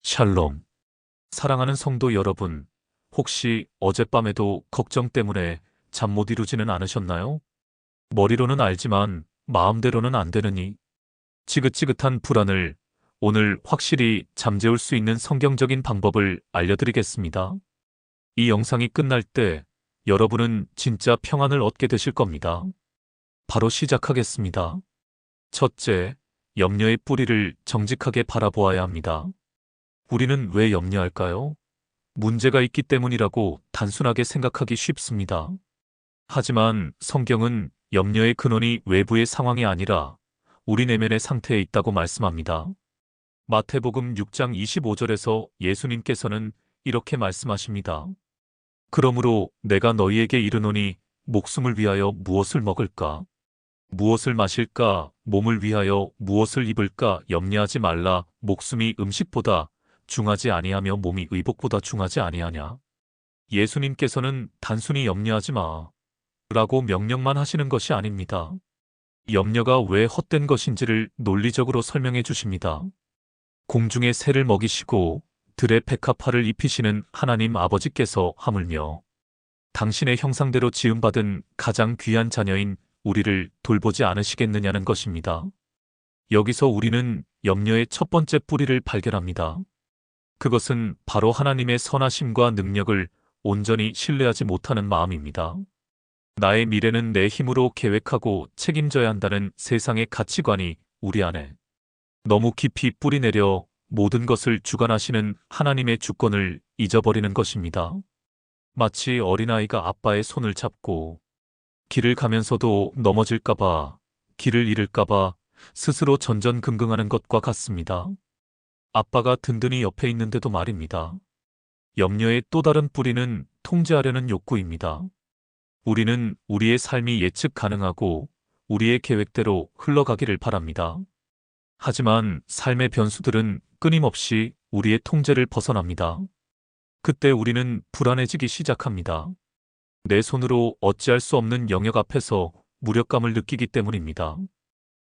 샬롬. 사랑하는 성도 여러분, 혹시 어젯밤에도 걱정 때문에 잠 못 이루지는 않으셨나요? 머리로는 알지만 마음대로는 안 되느니 지긋지긋한 불안을 오늘 확실히 잠재울 수 있는 성경적인 방법을 알려드리겠습니다. 이 영상이 끝날 때 여러분은 진짜 평안을 얻게 되실 겁니다. 바로 시작하겠습니다. 첫째, 염려의 뿌리를 정직하게 바라보아야 합니다. 우리는 왜 염려할까요? 문제가 있기 때문이라고 단순하게 생각하기 쉽습니다. 하지만 성경은 염려의 근원이 외부의 상황이 아니라 우리 내면의 상태에 있다고 말씀합니다. 마태복음 6장 25절에서 예수님께서는 이렇게 말씀하십니다. 그러므로 내가 너희에게 이르노니 목숨을 위하여 무엇을 먹을까? 무엇을 마실까? 몸을 위하여 무엇을 입을까? 염려하지 말라. 목숨이 음식보다 중하지 아니하며 몸이 의복보다 중하지 아니하냐. 예수님께서는 단순히 염려하지 마 라고 명령만 하시는 것이 아닙니다. 염려가 왜 헛된 것인지를 논리적으로 설명해 주십니다. 공중의 새를 먹이시고 들의 백합화를 입히시는 하나님 아버지께서 하물며 당신의 형상대로 지음받은 가장 귀한 자녀인 우리를 돌보지 않으시겠느냐는 것입니다. 여기서 우리는 염려의 첫 번째 뿌리를 발견합니다. 그것은 바로 하나님의 선하심과 능력을 온전히 신뢰하지 못하는 마음입니다. 나의 미래는 내 힘으로 계획하고 책임져야 한다는 세상의 가치관이 우리 안에 너무 깊이 뿌리내려 모든 것을 주관하시는 하나님의 주권을 잊어버리는 것입니다. 마치 어린아이가 아빠의 손을 잡고 길을 가면서도 넘어질까봐, 길을 잃을까봐 스스로 전전긍긍하는 것과 같습니다. 아빠가 든든히 옆에 있는데도 말입니다. 염려의 또 다른 뿌리는 통제하려는 욕구입니다. 우리는 우리의 삶이 예측 가능하고 우리의 계획대로 흘러가기를 바랍니다. 하지만 삶의 변수들은 끊임없이 우리의 통제를 벗어납니다. 그때 우리는 불안해지기 시작합니다. 내 손으로 어찌할 수 없는 영역 앞에서 무력감을 느끼기 때문입니다.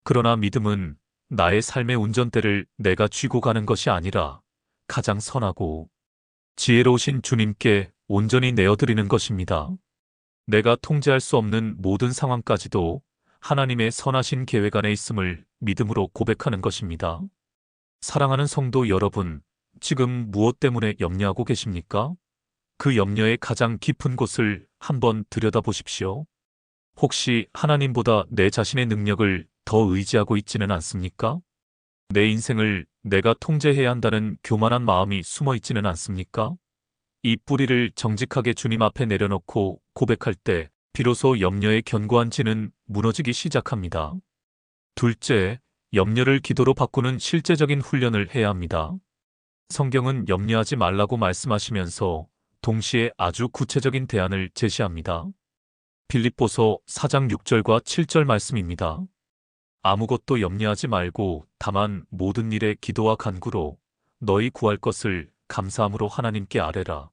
그러나 믿음은 나의 삶의 운전대를 내가 쥐고 가는 것이 아니라 가장 선하고 지혜로우신 주님께 온전히 내어드리는 것입니다. 내가 통제할 수 없는 모든 상황까지도 하나님의 선하신 계획 안에 있음을 믿음으로 고백하는 것입니다. 사랑하는 성도 여러분, 지금 무엇 때문에 염려하고 계십니까? 그 염려의 가장 깊은 곳을 한번 들여다보십시오. 혹시 하나님보다 내 자신의 능력을 더 의지하고 있지는 않습니까? 내 인생을 내가 통제해야 한다는 교만한 마음이 숨어 있지는 않습니까? 이 뿌리를 정직하게 주님 앞에 내려놓고 고백할 때 비로소 염려의 견고한 진은 무너지기 시작합니다. 둘째, 염려를 기도로 바꾸는 실제적인 훈련을 해야 합니다. 성경은 염려하지 말라고 말씀하시면서 동시에 아주 구체적인 대안을 제시합니다. 빌립보서 4장 6절과 7절 말씀입니다. 아무것도 염려하지 말고 다만 모든 일에 기도와 간구로 너희 구할 것을 감사함으로 하나님께 아뢰라.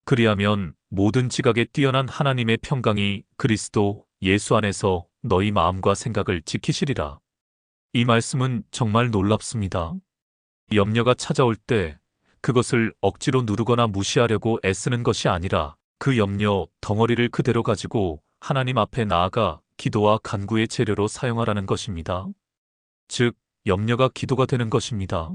그리하면 모든 지각에 뛰어난 하나님의 평강이 그리스도 예수 안에서 너희 마음과 생각을 지키시리라. 이 말씀은 정말 놀랍습니다. 염려가 찾아올 때 그것을 억지로 누르거나 무시하려고 애쓰는 것이 아니라 그 염려 덩어리를 그대로 가지고 하나님 앞에 나아가 기도와 간구의 재료로 사용하라는 것입니다. 즉, 염려가 기도가 되는 것입니다.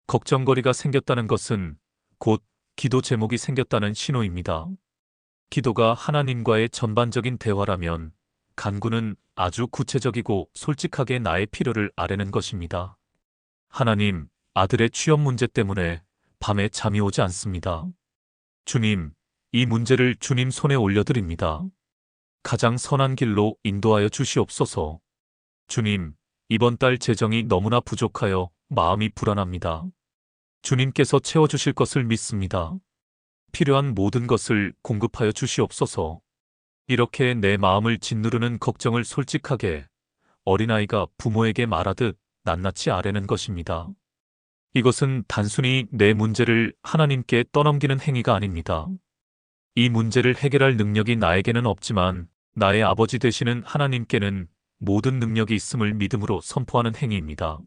걱정거리가 생겼다는 것은 곧 기도 제목이 생겼다는 신호입니다. 기도가 하나님과의 전반적인 대화라면 간구는 아주 구체적이고 솔직하게 나의 필요를 아뢰는 것입니다. 하나님, 아들의 취업 문제 때문에 밤에 잠이 오지 않습니다. 주님, 이 문제를 주님 손에 올려드립니다. 가장 선한 길로 인도하여 주시옵소서. 주님, 이번 달 재정이 너무나 부족하여 마음이 불안합니다. 주님께서 채워주실 것을 믿습니다. 필요한 모든 것을 공급하여 주시옵소서. 이렇게 내 마음을 짓누르는 걱정을 솔직하게 어린아이가 부모에게 말하듯 낱낱이 아뢰는 것입니다. 이것은 단순히 내 문제를 하나님께 떠넘기는 행위가 아닙니다. 이 문제를 해결할 능력이 나에게는 없지만 나의 아버지 되시는 하나님께는 모든 능력이 있음을 믿음으로 선포하는 행위입니다.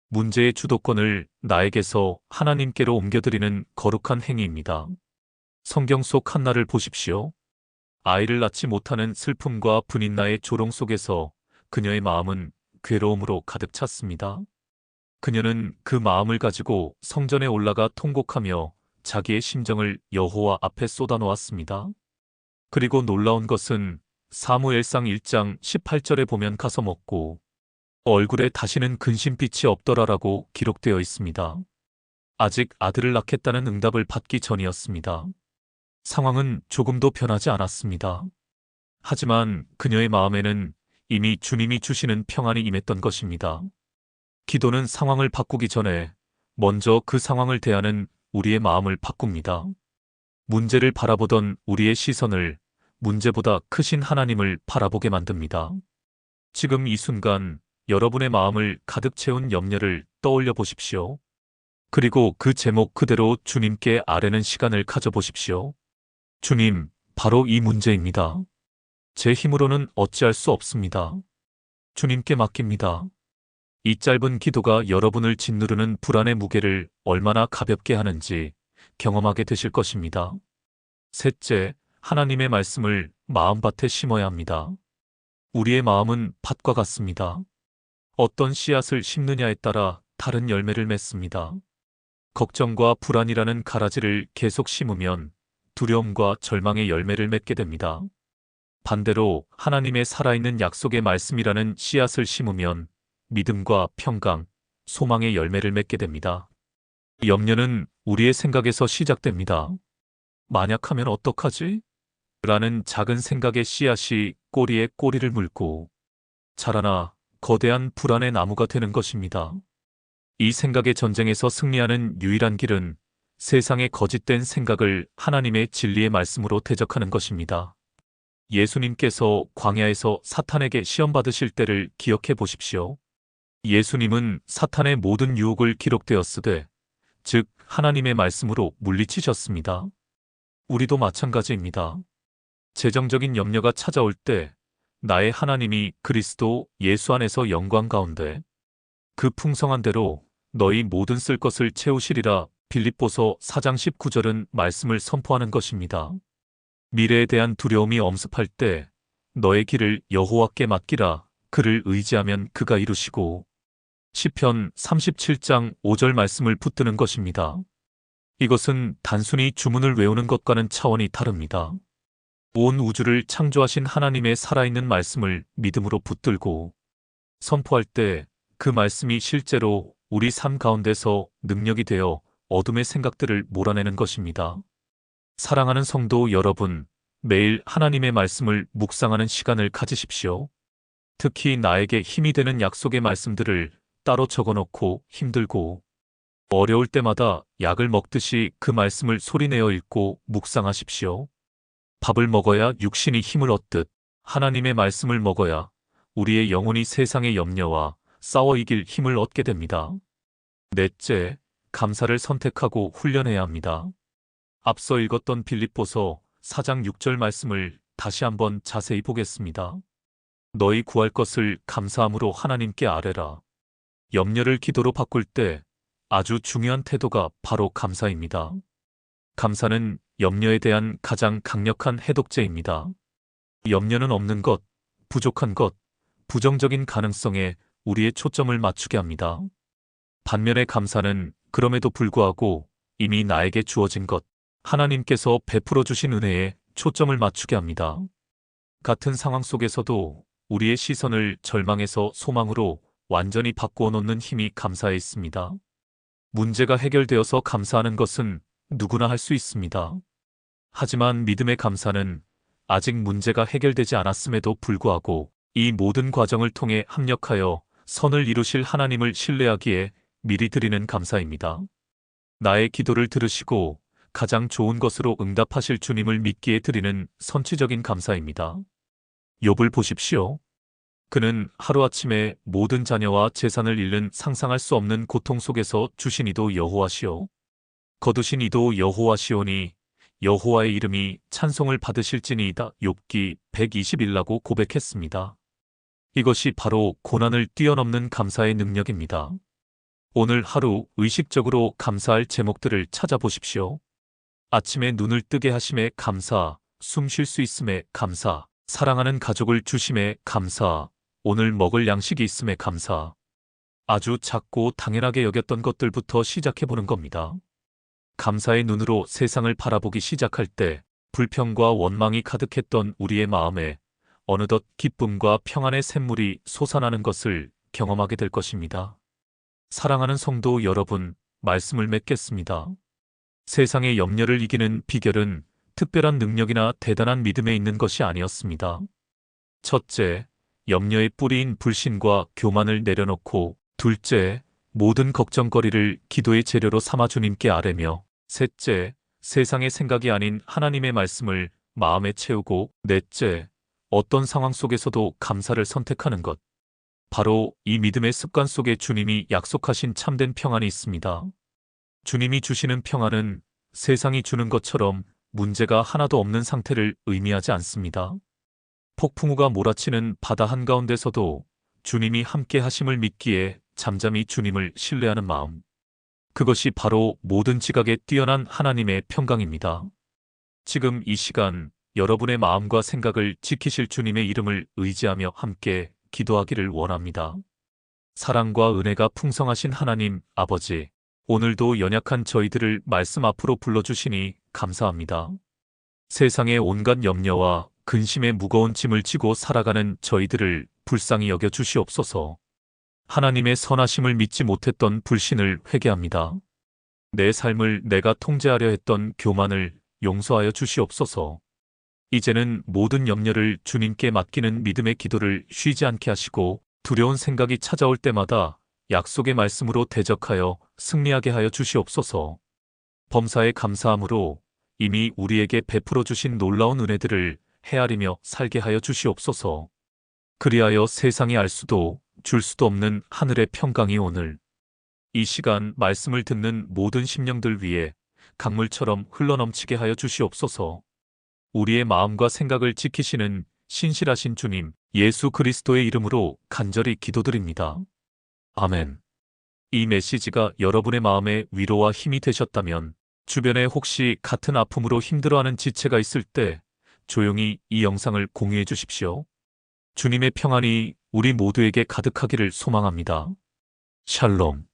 문제의 주도권을 나에게서 하나님께로 옮겨드리는 거룩한 행위입니다. 성경 속 한나를 보십시오. 아이를 낳지 못하는 슬픔과 분인나의 조롱 속에서 그녀의 마음은 괴로움으로 가득 찼습니다. 그녀는 그 마음을 가지고 성전에 올라가 통곡하며 자기의 심정을 여호와 앞에 쏟아놓았습니다. 그리고 놀라운 것은 사무엘상 1장 18절에 보면 가서 먹고 얼굴에 다시는 근심빛이 없더라라고 기록되어 있습니다. 아직 아들을 낳겠다는 응답을 받기 전이었습니다. 상황은 조금도 변하지 않았습니다. 하지만 그녀의 마음에는 이미 주님이 주시는 평안이 임했던 것입니다. 기도는 상황을 바꾸기 전에 먼저 그 상황을 대하는 우리의 마음을 바꿉니다. 문제를 바라보던 우리의 시선을 문제보다 크신 하나님을 바라보게 만듭니다. 지금 이 순간 여러분의 마음을 가득 채운 염려를 떠올려 보십시오. 그리고 그 제목 그대로 주님께 아뢰는 시간을 가져보십시오. 주님, 바로 이 문제입니다. 제 힘으로는 어찌할 수 없습니다. 주님께 맡깁니다. 이 짧은 기도가 여러분을 짓누르는 불안의 무게를 얼마나 가볍게 하는지 경험하게 되실 것입니다. 셋째, 하나님의 말씀을 마음밭에 심어야 합니다. 우리의 마음은 밭과 같습니다. 어떤 씨앗을 심느냐에 따라 다른 열매를 맺습니다. 걱정과 불안이라는 가라지를 계속 심으면 두려움과 절망의 열매를 맺게 됩니다. 반대로 하나님의 살아있는 약속의 말씀이라는 씨앗을 심으면 믿음과 평강, 소망의 열매를 맺게 됩니다. 염려는 우리의 생각에서 시작됩니다. 만약 하면 어떡하지? 라는 작은 생각의 씨앗이 꼬리에 꼬리를 물고 자라나 거대한 불안의 나무가 되는 것입니다. 이 생각의 전쟁에서 승리하는 유일한 길은 세상의 거짓된 생각을 하나님의 진리의 말씀으로 대적하는 것입니다. 예수님께서 광야에서 사탄에게 시험받으실 때를 기억해 보십시오. 예수님은 사탄의 모든 유혹을 기록되었으되, 즉 하나님의 말씀으로 물리치셨습니다. 우리도 마찬가지입니다. 재정적인 염려가 찾아올 때 나의 하나님이 그리스도 예수 안에서 영광 가운데 그 풍성한 대로 너희 모든 쓸 것을 채우시리라. 빌립보서 4장 19절은 말씀을 선포하는 것입니다. 미래에 대한 두려움이 엄습할 때 너의 길을 여호와께 맡기라. 그를 의지하면 그가 이루시고 시편 37장 5절 말씀을 붙드는 것입니다. 이것은 단순히 주문을 외우는 것과는 차원이 다릅니다. 온 우주를 창조하신 하나님의 살아있는 말씀을 믿음으로 붙들고 선포할 때 그 말씀이 실제로 우리 삶 가운데서 능력이 되어 어둠의 생각들을 몰아내는 것입니다. 사랑하는 성도 여러분, 매일 하나님의 말씀을 묵상하는 시간을 가지십시오. 특히 나에게 힘이 되는 약속의 말씀들을 따로 적어놓고 힘들고 어려울 때마다 약을 먹듯이 그 말씀을 소리내어 읽고 묵상하십시오. 밥을 먹어야 육신이 힘을 얻듯 하나님의 말씀을 먹어야 우리의 영혼이 세상의 염려와 싸워 이길 힘을 얻게 됩니다. 넷째, 감사를 선택하고 훈련해야 합니다. 앞서 읽었던 빌립보서 4장 6절 말씀을 다시 한번 자세히 보겠습니다. 너희 구할 것을 감사함으로 하나님께 아뢰라. 염려를 기도로 바꿀 때 아주 중요한 태도가 바로 감사입니다. 감사는 염려에 대한 가장 강력한 해독제입니다. 염려는 없는 것, 부족한 것, 부정적인 가능성에 우리의 초점을 맞추게 합니다. 반면에 감사는 그럼에도 불구하고 이미 나에게 주어진 것, 하나님께서 베풀어 주신 은혜에 초점을 맞추게 합니다. 같은 상황 속에서도 우리의 시선을 절망에서 소망으로 완전히 바꾸어 놓는 힘이 감사에 있습니다. 문제가 해결되어서 감사하는 것은 누구나 할 수 있습니다. 하지만 믿음의 감사는 아직 문제가 해결되지 않았음에도 불구하고 이 모든 과정을 통해 합력하여 선을 이루실 하나님을 신뢰하기에 미리 드리는 감사입니다. 나의 기도를 들으시고 가장 좋은 것으로 응답하실 주님을 믿기에 드리는 선취적인 감사입니다. 욥을 보십시오. 그는 하루아침에 모든 자녀와 재산을 잃는 상상할 수 없는 고통 속에서 주신 이도 여호와시오. 거두신 이도 여호와시오니 여호와의 이름이 찬송을 받으실지니이다. 욥기 121라고 고백했습니다. 이것이 바로 고난을 뛰어넘는 감사의 능력입니다. 오늘 하루 의식적으로 감사할 제목들을 찾아보십시오. 아침에 눈을 뜨게 하심에 감사, 숨 쉴 수 있음에 감사, 사랑하는 가족을 주심에 감사, 오늘 먹을 양식이 있음에 감사. 아주 작고 당연하게 여겼던 것들부터 시작해보는 겁니다. 감사의 눈으로 세상을 바라보기 시작할 때 불평과 원망이 가득했던 우리의 마음에 어느덧 기쁨과 평안의 샘물이 솟아나는 것을 경험하게 될 것입니다. 사랑하는 성도 여러분, 말씀을 맺겠습니다. 세상의 염려를 이기는 비결은 특별한 능력이나 대단한 믿음에 있는 것이 아니었습니다. 첫째, 염려의 뿌리인 불신과 교만을 내려놓고, 둘째, 모든 걱정거리를 기도의 재료로 삼아 주님께 아뢰며, 셋째, 세상의 생각이 아닌 하나님의 말씀을 마음에 채우고, 넷째, 어떤 상황 속에서도 감사를 선택하는 것. 바로 이 믿음의 습관 속에 주님이 약속하신 참된 평안이 있습니다. 주님이 주시는 평안은 세상이 주는 것처럼 문제가 하나도 없는 상태를 의미하지 않습니다. 폭풍우가 몰아치는 바다 한가운데서도 주님이 함께 하심을 믿기에 잠잠히 주님을 신뢰하는 마음. 그것이 바로 모든 지각에 뛰어난 하나님의 평강입니다. 지금 이 시간 여러분의 마음과 생각을 지키실 주님의 이름을 의지하며 함께 기도하기를 원합니다. 사랑과 은혜가 풍성하신 하나님 아버지, 오늘도 연약한 저희들을 말씀 앞으로 불러주시니 감사합니다. 세상의 온갖 염려와 근심의 무거운 짐을 지고 살아가는 저희들을 불쌍히 여겨 주시옵소서. 하나님의 선하심을 믿지 못했던 불신을 회개합니다. 내 삶을 내가 통제하려 했던 교만을 용서하여 주시옵소서. 이제는 모든 염려를 주님께 맡기는 믿음의 기도를 쉬지 않게 하시고 두려운 생각이 찾아올 때마다 약속의 말씀으로 대적하여 승리하게 하여 주시옵소서. 범사에 감사함으로 이미 우리에게 베풀어 주신 놀라운 은혜들을 헤아리며 살게 하여 주시옵소서. 그리하여 세상이 알 수도 줄 수도 없는 하늘의 평강이 오늘 이 시간 말씀을 듣는 모든 심령들 위에 강물처럼 흘러넘치게 하여 주시옵소서. 우리의 마음과 생각을 지키시는 신실하신 주님 예수 그리스도의 이름으로 간절히 기도드립니다. 아멘. 이 메시지가 여러분의 마음에 위로와 힘이 되셨다면 주변에 혹시 같은 아픔으로 힘들어하는 지체가 있을 때 조용히 이 영상을 공유해 주십시오. 주님의 평안이 우리 모두에게 가득하기를 소망합니다. 샬롬.